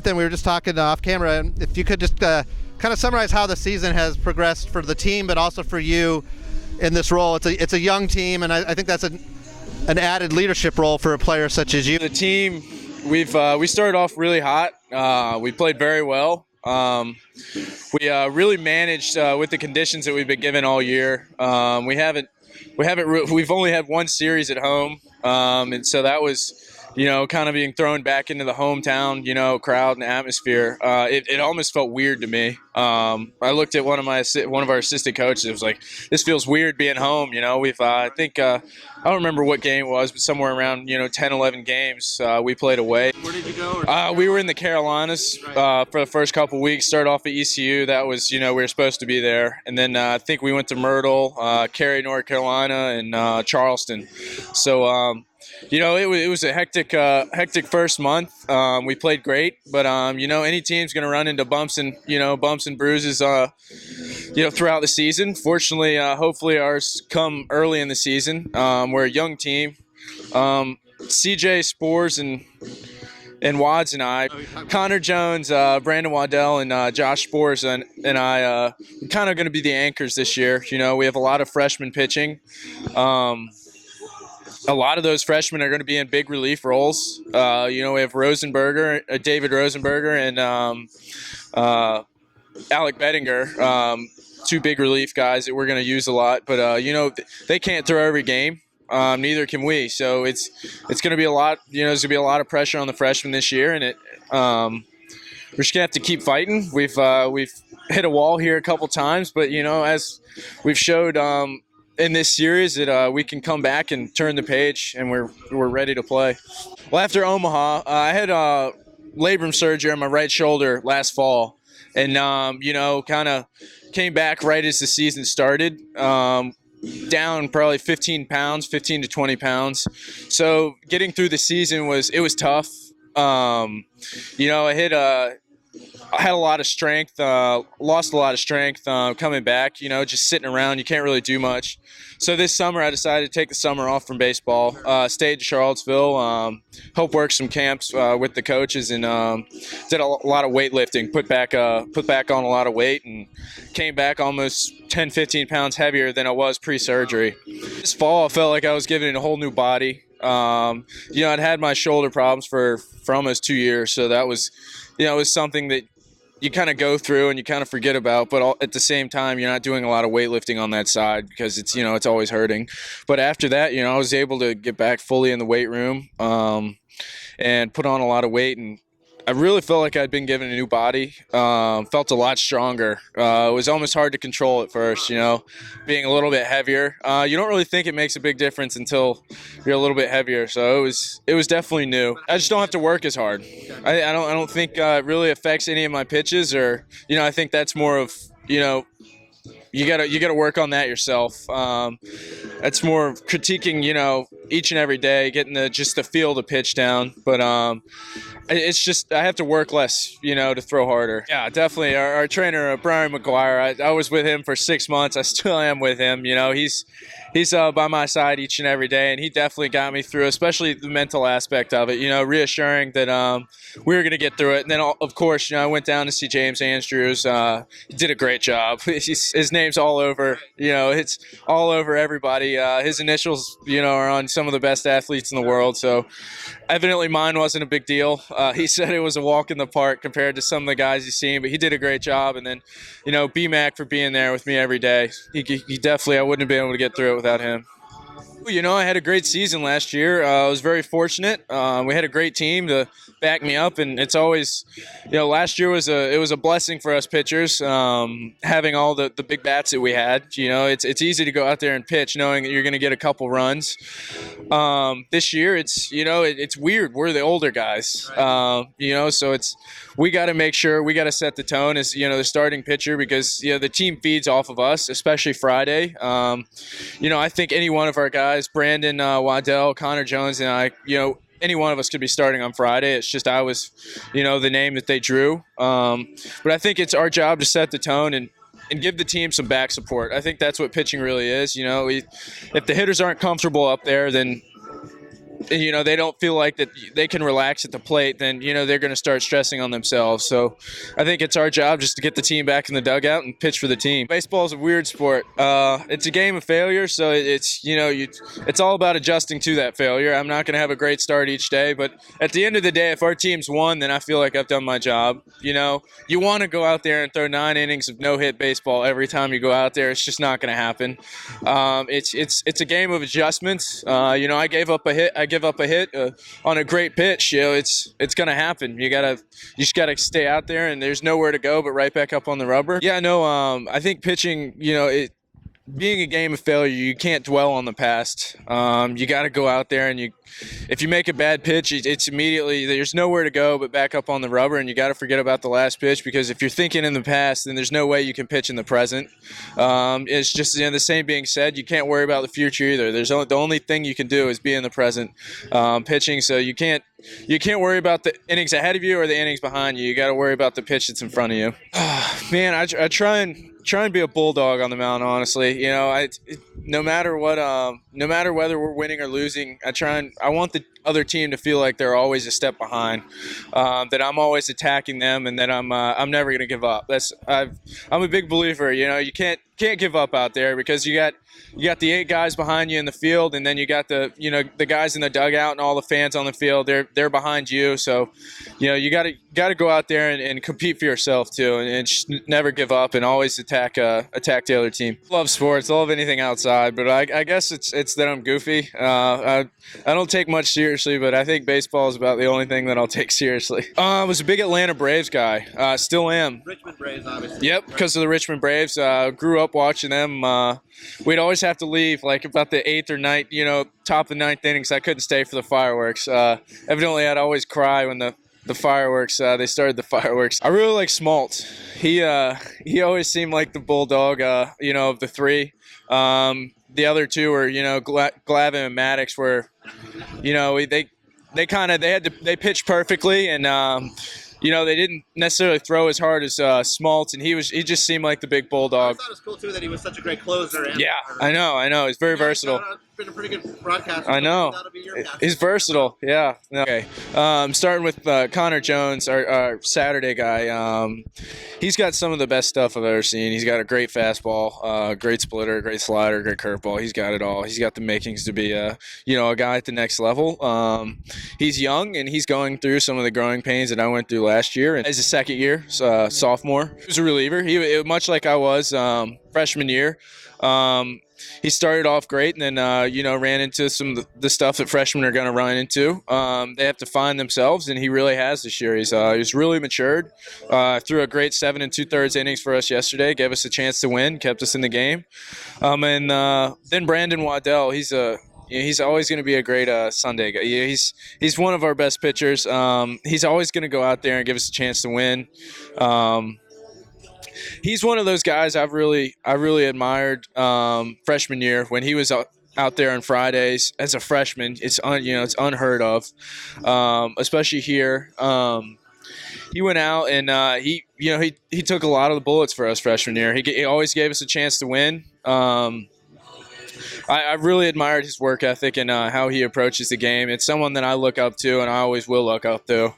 Nathan, we were just talking off camera, and if you could just kind of summarize how the season has progressed for the team, but also for you in this role. It's a young team, and I think that's an added leadership role for a player such as you. The team, we started off really hot. We played very well. We really managed with the conditions that we've been given all year. We've only had one series at home, and so that was, kind of being thrown back into the hometown, crowd and atmosphere. It almost felt weird to me. I looked at one of our assistant coaches. It was like, this feels weird being home. I don't remember what game it was, but somewhere around 10, 11 games we played away. Where did you go? We were in the Carolinas for the first couple weeks. Started off at ECU. That was we were supposed to be there, and then I think we went to Myrtle, Cary, North Carolina, and Charleston. So. It was a hectic first month. We played great, but any team's going to run into bumps and bruises, throughout the season. Fortunately, hopefully ours come early in the season. We're a young team. CJ Spores and Wads and I, Connor Jones, Brandon Waddell, and Josh Spores and I, kind of going to be the anchors this year. We have a lot of freshmen pitching. A lot of those freshmen are going to be in big relief roles. We have David Rosenberger, and Alec Bettinger, two big relief guys that we're going to use a lot. But they can't throw every game. Neither can we. So it's going to be a lot. There's going to be a lot of pressure on the freshmen this year, and we're just going to have to keep fighting. We've hit a wall here a couple times, but as we've showed. In this series that we can come back and turn the page, and we're ready to play. Well, after Omaha, I had labrum surgery on my right shoulder last fall, and kind of came back right as the season started, down probably 15 to 20 pounds. So getting through the season was tough. I had a lot of strength, lost a lot of strength coming back, just sitting around. You can't really do much. So this summer I decided to take the summer off from baseball, stayed in Charlottesville, helped work some camps with the coaches, and did a lot of weightlifting, put back on a lot of weight, and came back almost 10, 15 pounds heavier than I was pre-surgery. This fall I felt like I was given it a whole new body. I'd had my shoulder problems for almost 2 years, so that was, it was something that you kind of go through and you kind of forget about, but at the same time, you're not doing a lot of weightlifting on that side because it's, it's always hurting. But after that, I was able to get back fully in the weight room, and put on a lot of weight, and I really felt like I'd been given a new body. Felt a lot stronger. It was almost hard to control at first, being a little bit heavier. You don't really think it makes a big difference until you're a little bit heavier. So it was definitely new. I just don't have to work as hard. I don't think it really affects any of my pitches, or I think that's more of you gotta work on that yourself. That's more of critiquing each and every day, getting the feel of the pitch down. But it's just I have to work less, to throw harder. Yeah, definitely. Our trainer, Brian McGuire, I was with him for 6 months. I still am with him. He's by my side each and every day, and he definitely got me through, especially the mental aspect of it, reassuring that we were going to get through it. And then, of course, I went down to see James Andrews. He did a great job. His name's all over, it's all over everybody. His initials, are on some of the best athletes in the world. So evidently mine wasn't a big deal. He said it was a walk in the park compared to some of the guys he's seen, but he did a great job. And then, B-Mac for being there with me every day. He definitely, I wouldn't have been able to get through it without him. I had a great season last year. I was very fortunate. We had a great team to back me up, and it's always, last year was a blessing for us pitchers, having all the big bats that we had. It's easy to go out there and pitch knowing that you're going to get a couple runs. This year, it's weird. We're the older guys, so we got to make sure we got to set the tone as the starting pitcher, because the team feeds off of us, especially Friday. I think any one of our guys, Brandon Waddell, Connor Jones, and I, any one of us could be starting on Friday. It's just I was, the name that they drew. But I think it's our job to set the tone and give the team some back support. I think that's what pitching really is. If the hitters aren't comfortable up there, then they don't feel like that they can relax at the plate, then they're going to start stressing on themselves. So I think it's our job just to get the team back in the dugout and pitch for the team. Baseball is a weird sport. It's a game of failure, so it's all about adjusting to that failure. I'm not going to have a great start each day, but at the end of the day, if our team's won, then I feel like I've done my job. You want to go out there and throw 9 innings of no-hit baseball every time you go out there. It's just not going to happen. It's a game of adjustments. I gave up a hit. I give up a hit on a great pitch. It's going to happen. You just gotta stay out there, and there's nowhere to go but right back up on the rubber. Yeah, no. I think pitching, being a game of failure, you can't dwell on the past. You got to go out there, and if you make a bad pitch, it's immediately, there's nowhere to go but back up on the rubber, and you got to forget about the last pitch, because if you're thinking in the past, then there's no way you can pitch in the present. It's just, the same being said, you can't worry about the future either. The only thing you can do is be in the present, pitching. So you can't worry about the innings ahead of you or the innings behind you. You got to worry about the pitch that's in front of you. Man, I try and be a bulldog on the mound, honestly. No matter what, no matter whether we're winning or losing, I want the other team to feel like they're always a step behind, that I'm always attacking them, and that I'm never going to give up. I'm a big believer. You can't give up out there, because you got the 8 guys behind you in the field, and then you got the guys in the dugout and all the fans on the field. They're behind you, so you got to go out there and compete for yourself too, and just never give up and always attack the other team. Love sports, love anything outside, but I guess it's that I'm goofy. I don't take much seriously, but I think baseball is about the only thing that I'll take seriously. I was a big Atlanta Braves guy. Still am. Richmond Braves, obviously. Yep, because of the Richmond Braves. Grew up watching them. We'd always have to leave like about the 8th or 9th, top of the 9th innings. I couldn't stay for the fireworks. Evidently, I'd always cry when the fireworks, they started the fireworks. I really like Smalt. He always seemed like the bulldog, of the 3. The other 2 were, Glavin and Maddox were, they pitched perfectly, and they didn't necessarily throw as hard as Smalt, and he just seemed like the big bulldog. I thought it was cool too that he was such a great closer. Yeah, I know. He's very versatile. Been a pretty good broadcaster. I know. He's versatile. Yeah. Okay. Starting with Connor Jones, our Saturday guy. He's got some of the best stuff I've ever seen. He's got a great fastball, great splitter, great slider, great curveball. He's got it all. He's got the makings to be a guy at the next level. He's young, and he's going through some of the growing pains that I went through last year. And as a second year, sophomore, he was a reliever. He much like I was freshman year. He started off great, and then ran into some of the stuff that freshmen are going to run into. They have to find themselves, and he really has this year. He's really matured. Threw a great 7 2/3 innings for us yesterday. Gave us a chance to win. Kept us in the game. And then Brandon Waddell. He's always going to be a great Sunday guy. He's one of our best pitchers. He's always going to go out there and give us a chance to win. He's one of those guys I really admired freshman year when he was out there on Fridays as a freshman. It's unheard of, especially here. He went out and he took a lot of the bullets for us freshman year. He always gave us a chance to win. I really admired his work ethic and how he approaches the game. It's someone that I look up to, and I always will look up to.